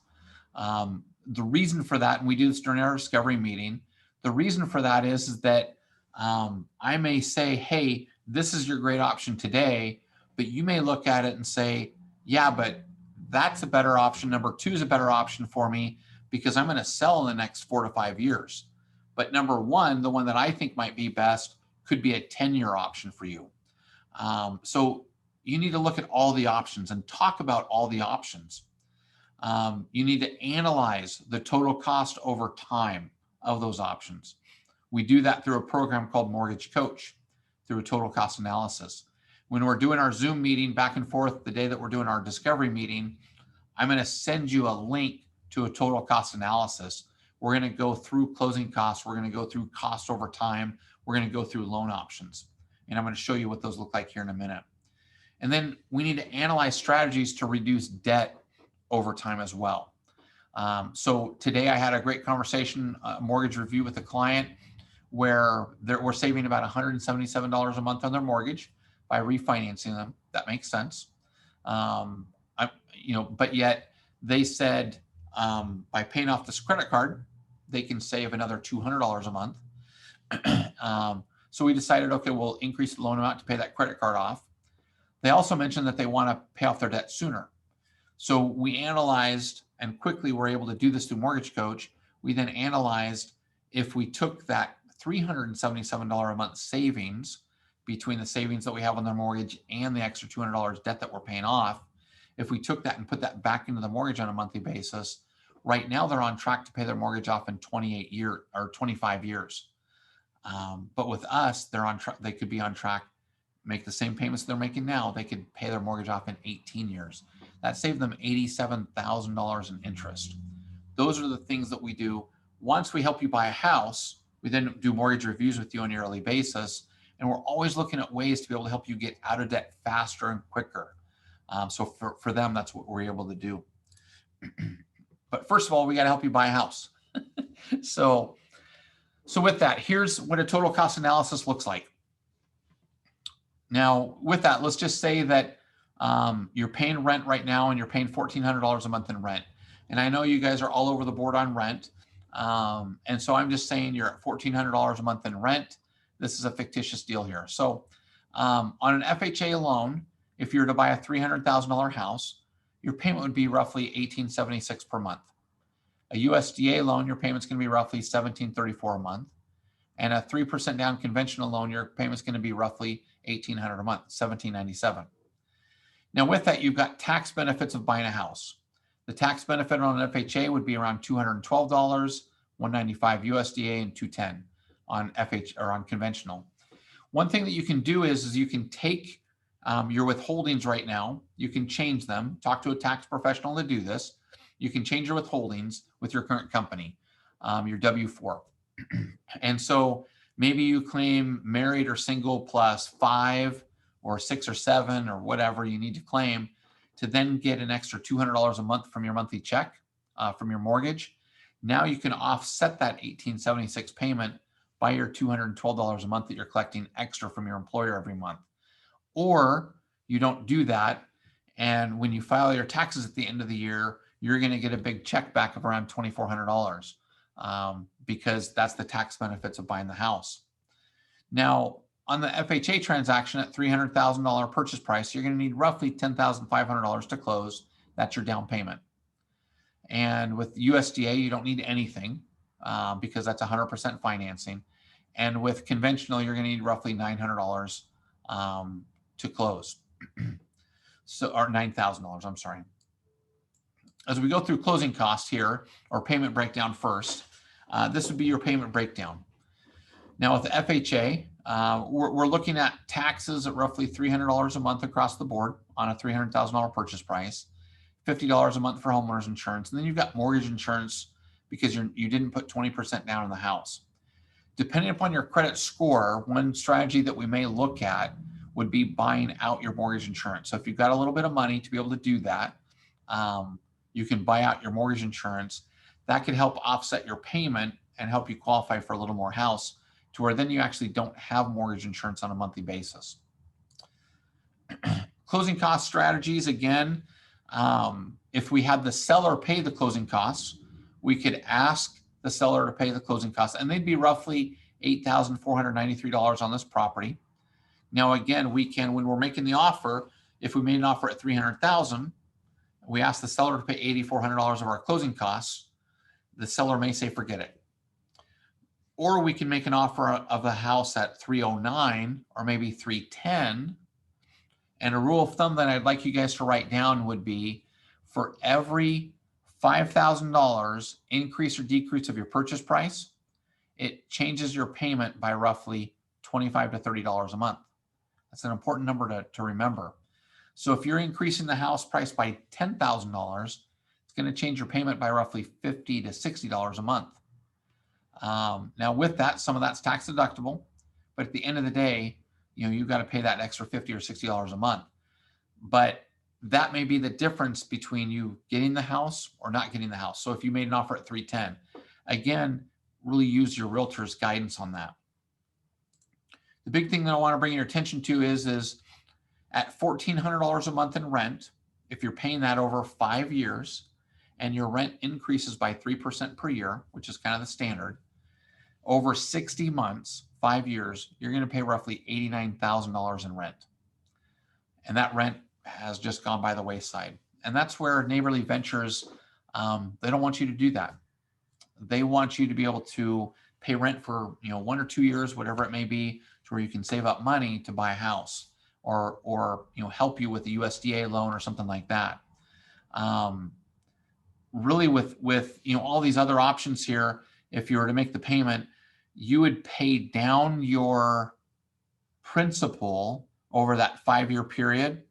The reason for that, and we do this during our discovery meeting, the reason for that is that I may say, hey, this is your great option today, but you may look at it and say, yeah, but that's a better option. Number 2 is a better option for me because I'm going to sell in the next 4 to 5 years. But number 1, the one that I think might be best, could be a 10-year option for you. So you need to look at all the options and talk about all the options. You need to analyze the total cost over time of those options. We do that through a program called Mortgage Coach, through a total cost analysis. When we're doing our Zoom meeting back and forth, the day that we're doing our discovery meeting, I'm going to send you a link to a total cost analysis. We're going to go through closing costs. We're going to go through cost over time. We're going to go through loan options. And I'm going to show you what those look like here in a minute. And then we need to analyze strategies to reduce debt over time as well. So today I had a great conversation, mortgage review with a client where we're saving about $177 a month on their mortgage by refinancing them. That makes sense. But yet they said by paying off this credit card, they can save another $200 a month. So we decided, okay, we'll increase the loan amount to pay that credit card off. They also mentioned that they want to pay off their debt sooner. So we analyzed, and quickly we're able to do this through Mortgage Coach. We then analyzed if we took that $377 a month savings between the savings that we have on their mortgage and the extra $200 debt that we're paying off, if we took that and put that back into the mortgage on a monthly basis, right now they're on track to pay their mortgage off in 25 years. But with us, they're on track. They could be on track, make the same payments they're making now. They could pay their mortgage off in 18 years. That saved them $87,000 in interest. Those are the things that we do. Once we help you buy a house, we then do mortgage reviews with you on a yearly basis. And we're always looking at ways to be able to help you get out of debt faster and quicker. So for them, that's what we're able to do. But first of all, we got to help you buy a house. So with that, here's what a total cost analysis looks like. Now, with that, let's just say that you're paying rent right now and you're paying $1,400 a month in rent. And I know you guys are all over the board on rent. And so I'm just saying you're at $1,400 a month in rent. This is a fictitious deal here. So on an FHA loan, if you were to buy a $300,000 house, your payment would be roughly $1,876 per month. A USDA loan, your payment's going to be roughly $1,734 a month. And a 3% down conventional loan, your payment's going to be roughly $1,800 a month, $1,797. Now with that, you've got tax benefits of buying a house. The tax benefit on an FHA would be around $212, $195 USDA, and $210 on FH or on conventional. One thing that you can do is you can take your withholdings right now, you can change them, talk to a tax professional to do this. You can change your withholdings with your current company, your W-4. And so maybe you claim married or single plus 5 or 6 or 7 or whatever you need to claim to then get an extra $200 a month from your monthly check from your mortgage. Now you can offset that $1,876 payment by your $212 a month that you're collecting extra from your employer every month. Or you don't do that, and when you file your taxes at the end of the year, you're going to get a big check back of around $2,400 because that's the tax benefits of buying the house. Now, on the FHA transaction at $300,000 purchase price, you're going to need roughly $10,500 to close. That's your down payment. And with USDA, you don't need anything because that's 100% financing. And with conventional, you're going to need roughly $900 to close. Or $9,000, I'm sorry. As we go through closing costs here, or payment breakdown first, this would be your payment breakdown. Now with the FHA, we're looking at taxes at roughly $300 a month across the board on a $300,000 purchase price, $50 a month for homeowners insurance, and then you've got mortgage insurance because you didn't put 20% down in the house. Depending upon your credit score, one strategy that we may look at would be buying out your mortgage insurance. So if you've got a little bit of money to be able to do that, you can buy out your mortgage insurance. That could help offset your payment and help you qualify for a little more house to where then you actually don't have mortgage insurance on a monthly basis. Closing cost strategies, again, if we had the seller pay the closing costs, we could ask the seller to pay the closing costs, and they'd be roughly $8,493 on this property. Now, again, we can, when we're making the offer, if we made an offer at $300,000, we ask the seller to pay $8,400 of our closing costs, the seller may say, forget it. Or we can make an offer of a house at $309 or maybe $310. And a rule of thumb that I'd like you guys to write down would be for every $5,000 increase or decrease of your purchase price, it changes your payment by roughly $25 to $30 a month. That's an important number to remember. So if you're increasing the house price by $10,000, it's going to change your payment by roughly $50 to $60 a month. Now with that, some of that's tax deductible, but at the end of the day, you've got to pay that extra $50 or $60 a month. But that may be the difference between you getting the house or not getting the house. So if you made an offer at $310, again, really use your realtor's guidance on that. The big thing that I want to bring your attention to is at $1,400 a month in rent, if you're paying that over 5 years and your rent increases by 3% per year, which is kind of the standard, over 60 months, 5 years, you're going to pay roughly $89,000 in rent. And that rent has just gone by the wayside. And that's where Neighborly Ventures, they don't want you to do that. They want you to be able to pay rent for 1 or 2 years, whatever it may be, to where you can save up money to buy a house or help you with a USDA loan or something like that. Really with all these other options here, if you were to make the payment, you would pay down your principal over that 5-year period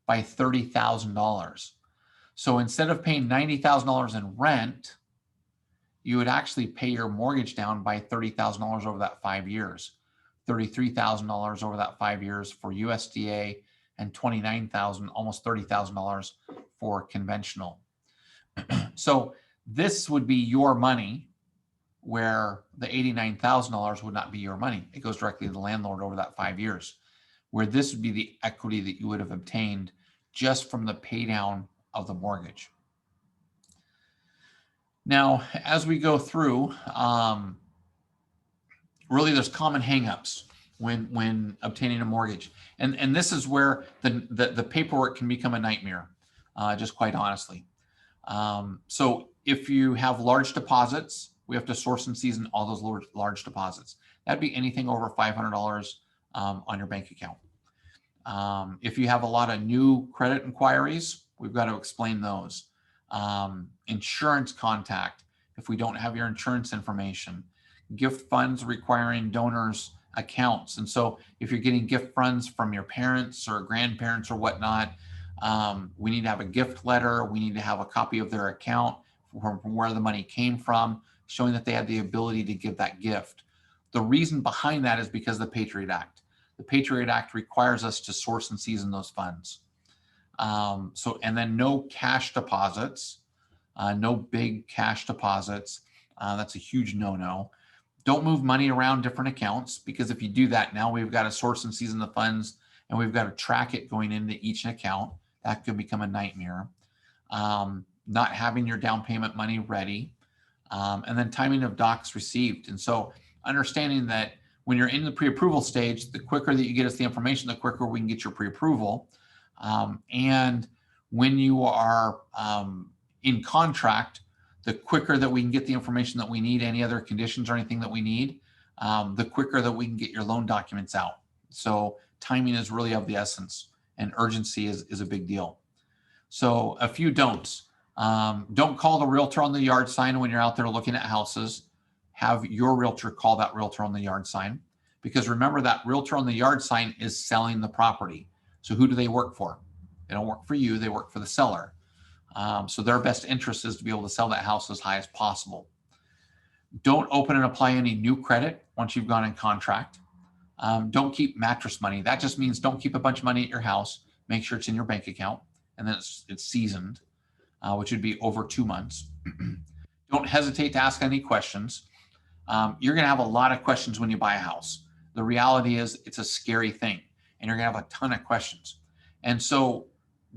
by $30,000. So instead of paying $90,000 in rent, you would actually pay your mortgage down by $30,000 over that 5 years. $33,000 over that 5 years for USDA, and $29,000, almost $30,000 for conventional. So this would be your money, where the $89,000 would not be your money. It goes directly to the landlord over that 5 years, where this would be the equity that you would have obtained just from the pay down of the mortgage. Now, as we go through, really there's common hangups when obtaining a mortgage. And this is where the paperwork can become a nightmare, just quite honestly. So if you have large deposits, we have to source and season all those large deposits. That'd be anything over $500 on your bank account. If you have a lot of new credit inquiries, we've got to explain those. Insurance contact, if we don't have your insurance information. Gift funds requiring donors' accounts. And so if you're getting gift funds from your parents or grandparents or whatnot, we need to have a gift letter. We need to have a copy of their account from where the money came from, showing that they had the ability to give that gift. The reason behind that is because of the Patriot Act. The Patriot Act requires us to source and season those funds. And then no cash deposits, no big cash deposits. That's a huge no-no. Don't move money around different accounts, because if you do that, now we've got to source and season the funds, and we've got to track it going into each account. That could become a nightmare. Not having your down payment money ready, and then timing of docs received. And so understanding that when you're in the pre-approval stage, the quicker that you get us the information, the quicker we can get your pre-approval. And when you are in contract, the quicker that we can get the information that we need, any other conditions or anything that we need, the quicker that we can get your loan documents out. So timing is really of the essence, and urgency is a big deal. So a few don'ts. Don't call the realtor on the yard sign when you're out there looking at houses. Have your realtor call that realtor on the yard sign, because remember, that realtor on the yard sign is selling the property. So who do they work for? They don't work for you, they work for the seller. So their best interest is to be able to sell that house as high as possible. Don't open and apply any new credit once you've gone in contract. Don't keep mattress money. That just means don't keep a bunch of money at your house. Make sure it's in your bank account, and then it's seasoned, which would be over 2 months. Don't hesitate to ask any questions. You're going to have a lot of questions when you buy a house. The reality is it's a scary thing, and you're going to have a ton of questions. And so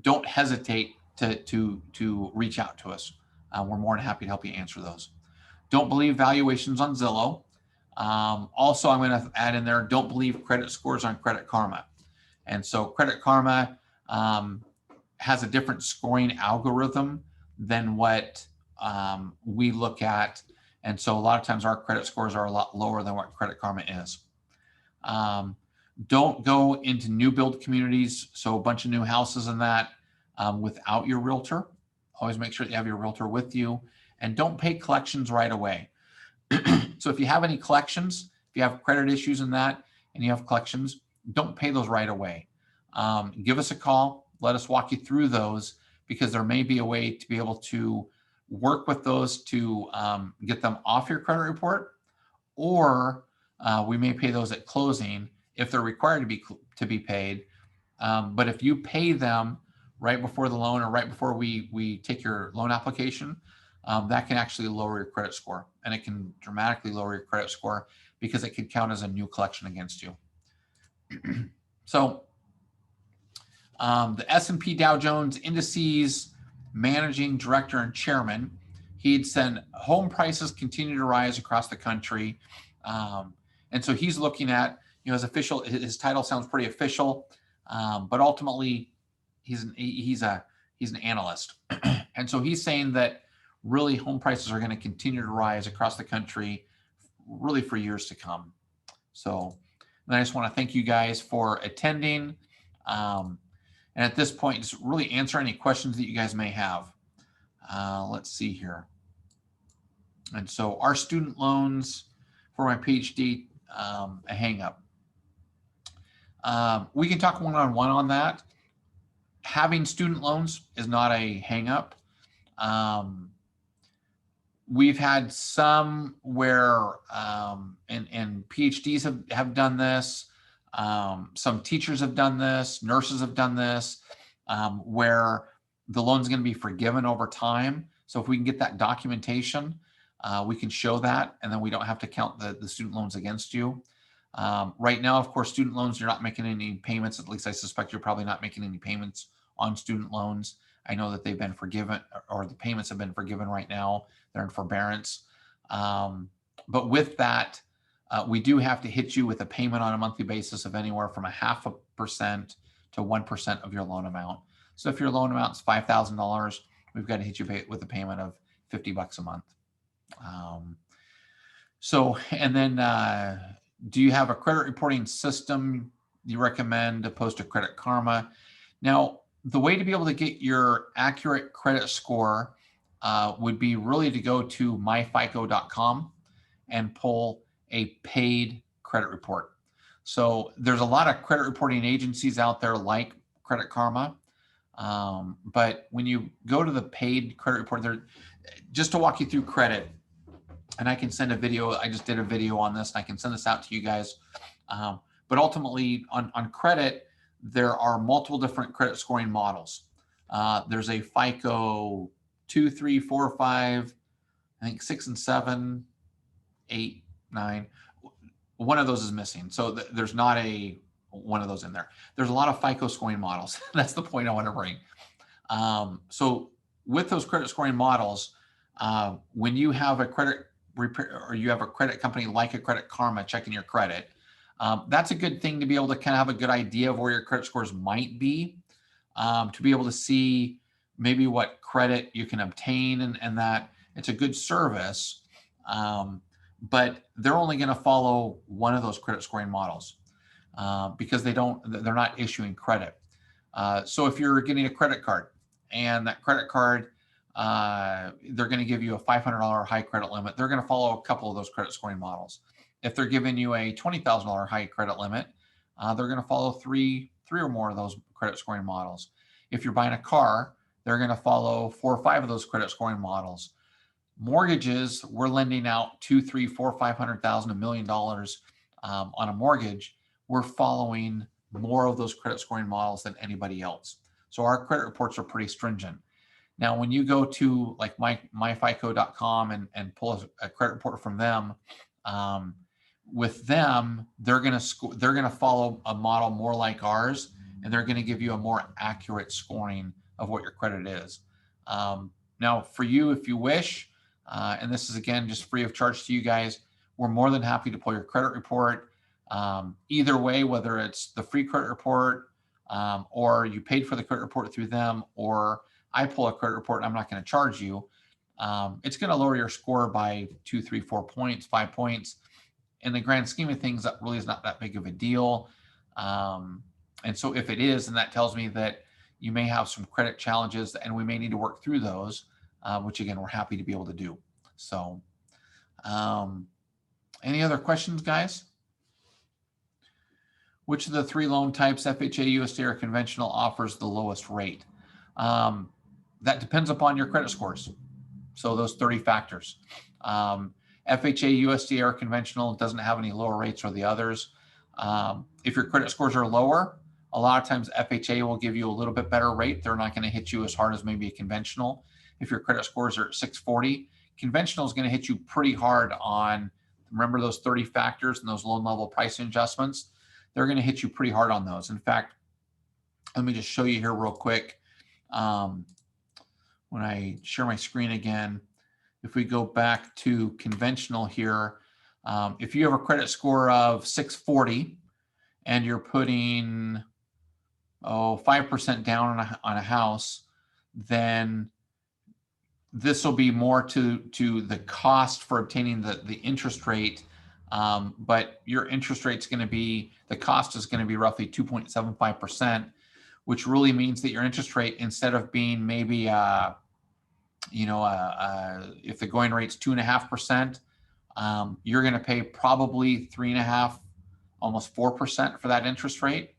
don't hesitate to reach out to us. We're more than happy to help you answer those. Don't believe valuations on Zillow. Also, I'm going to add in there, don't believe credit scores on Credit Karma. And so Credit Karma has a different scoring algorithm than what we look at. And so a lot of times our credit scores are a lot lower than what Credit Karma is. Don't go into new build communities, so a bunch of new houses and that, without your realtor. Always make sure that you have your realtor with you, and don't pay collections right away. So if you have any collections, if you have credit issues in that and you have collections, don't pay those right away. Give us a call. Let us walk you through those, because there may be a way to be able to work with those to get them off your credit report, or we may pay those at closing if they're required to be paid. But if you pay them right before the loan or right before we take your loan application, that can actually lower your credit score, and it can dramatically lower your credit score because it could count as a new collection against you. So the S&P Dow Jones Indices managing director and chairman, he'd said home prices continue to rise across the country. And so he's looking at, his title sounds pretty official, but ultimately he's an analyst. And so he's saying that really home prices are going to continue to rise across the country really for years to come. So and I just want to thank you guys for attending. And at this point, just really answer any questions that you guys may have. Let's see here. And so our student loans for my PhD, a hang up. We can talk one-on-one on that. Having student loans is not a hang up. We've had some where, and PhDs have done this. Some teachers have done this. Nurses have done this, where the loan's going to be forgiven over time. So if we can get that documentation, we can show that, and then we don't have to count the student loans against you. Right now, of course, student loans, you're not making any payments. At least I suspect you're probably not making any payments on student loans. I know that they've been forgiven, or the payments have been forgiven right now. They're in forbearance. But with that, we do have to hit you with a payment on a monthly basis of anywhere from 0.5% to 1% of your loan amount. So if your loan amount is $5,000, we've got to hit you with a payment of $50 a month. And then do you have a credit reporting system you recommend opposed to Credit Karma? Now, the way to be able to get your accurate credit score would be really to go to myfico.com and pull a paid credit report. So there's a lot of credit reporting agencies out there like Credit Karma. But when you go to the paid credit report, just to walk you through credit, and I can send a video. I just did a video on this, and I can send this out to you guys. But ultimately, on credit, there are multiple different credit scoring models. There's a FICO 2, 3, 4, 5, I think 6 and 7, 8, 9. One of those is missing. So there's not one of those in there. There's a lot of FICO scoring models. That's the point I want to bring. So with those credit scoring models, when you have a credit repair, or you have a credit company like a Credit Karma checking your credit, that's a good thing to be able to kind of have a good idea of where your credit scores might be, to be able to see maybe what credit you can obtain, and that it's a good service. But they're only going to follow one of those credit scoring models, because they're not issuing credit. So if you're getting a credit card, and that credit card, they're going to give you a $500 high credit limit, they're going to follow a couple of those credit scoring models. If they're giving you a $20,000 high credit limit, they're going to follow three or more of those credit scoring models. If you're buying a car, they're going to follow 4 or 5 of those credit scoring models. Mortgages, we're lending out $200,000, $300,000, $400,000, $500,000, $1 million on a mortgage. We're following more of those credit scoring models than anybody else. So our credit reports are pretty stringent. Now, when you go to like myfico.com and pull a credit report from them, with them, they're going to follow a model more like ours, and they're going to give you a more accurate scoring of what your credit is. Now, for you, if you wish, and this is again just free of charge to you guys, we're more than happy to pull your credit report. Either way, whether it's the free credit report, or you paid for the credit report through them, or I pull a credit report and I'm not going to charge you, it's going to lower your score by 2, 3, 4 points, 5 points. In the grand scheme of things, that really is not that big of a deal. And so if it is, then that tells me that you may have some credit challenges, and we may need to work through those, which again, we're happy to be able to do. So any other questions, guys? Which of the 3 loan types, FHA, USDA, or conventional, offers the lowest rate? That depends upon your credit scores. So those 30 factors. FHA, USDA, or conventional doesn't have any lower rates or the others. If your credit scores are lower, a lot of times FHA will give you a little bit better rate. They're not going to hit you as hard as maybe a conventional. If your credit scores are at 640, conventional is going to hit you pretty hard on, remember those 30 factors and those loan level pricing adjustments? They're going to hit you pretty hard on those. In fact, let me just show you here real quick. When I share my screen again, if we go back to conventional here, if you have a credit score of 640 and you're putting 5% down on a house, then this will be more to the cost for obtaining the interest rate. But your interest rate's going to be, the cost is going to be roughly 2.75%, which really means that your interest rate, instead of being maybe, if the going rate's 2.5%, you're going to pay probably 3.5%, almost 4% for that interest rate,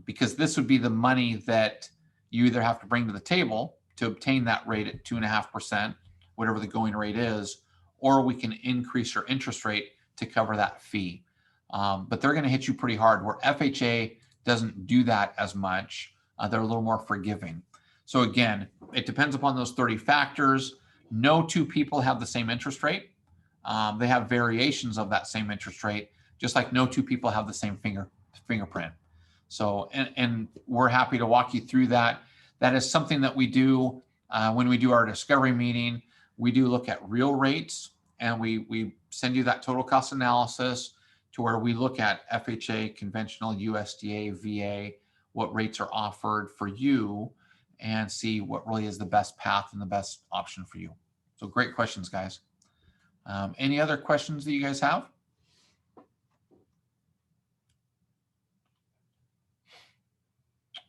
because this would be the money that you either have to bring to the table to obtain that rate at 2.5%, whatever the going rate is, or we can increase your interest rate to cover that fee. But they're going to hit you pretty hard, where FHA doesn't do that as much. They're a little more forgiving. So again, it depends upon those 30 factors. No two people have the same interest rate. They have variations of that same interest rate, just like no two people have the same fingerprint. So, and we're happy to walk you through that. That is something that we do when we do our discovery meeting. We do look at real rates, and we send you that total cost analysis to where we look at FHA, conventional, USDA, VA, what rates are offered for you, and see what really is the best path and the best option for you. So great questions, guys. Any other questions that you guys have?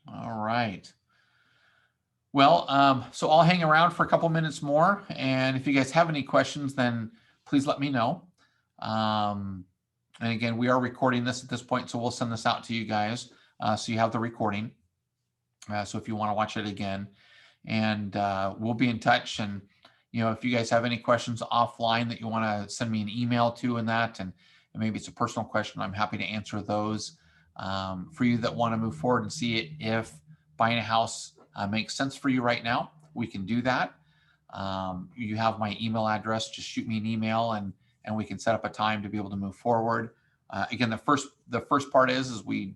All right. Well, so I'll hang around for a couple minutes more, and if you guys have any questions, then please let me know. And again, we are recording this at this point, so we'll send this out to you guys, so you have the recording. So if you want to watch it again, and we'll be in touch. And if you guys have any questions offline that you want to send me an email to, and maybe it's a personal question, I'm happy to answer those. For you that want to move forward and see it, if buying a house makes sense for you right now, we can do that. You have my email address. Just shoot me an email, and we can set up a time to be able to move forward. Again, the first part is we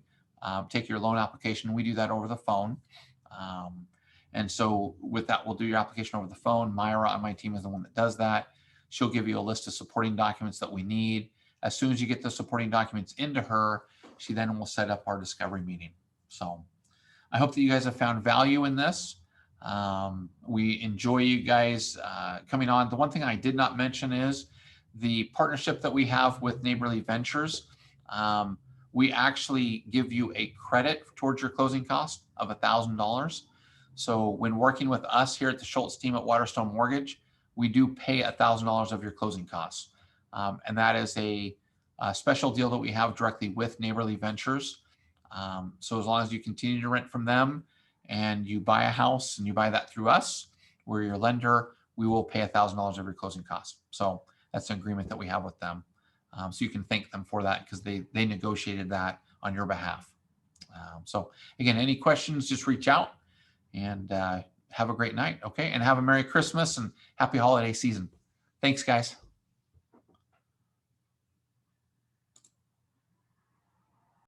take your loan application. We do that over the phone. And so with that, we'll do your application over the phone. Myra on my team is the one that does that. She'll give you a list of supporting documents that we need. As soon as you get the supporting documents into her, she then will set up our discovery meeting. So I hope that you guys have found value in this. We enjoy you guys coming on. The one thing I did not mention is the partnership that we have with Neighborly Ventures. We actually give you a credit towards your closing cost of $1,000. So when working with us here at the Schultz team at Waterstone Mortgage, we do pay $1,000 of your closing costs. And that is a special deal that we have directly with Neighborly Ventures. So as long as you continue to rent from them and you buy a house and you buy that through us, we're your lender, we will pay $1,000 of your closing costs. So that's an agreement that we have with them. So you can thank them for that, because they negotiated that on your behalf. So again, any questions, just reach out, and have a great night. Okay. And have a Merry Christmas and happy holiday season. Thanks, guys.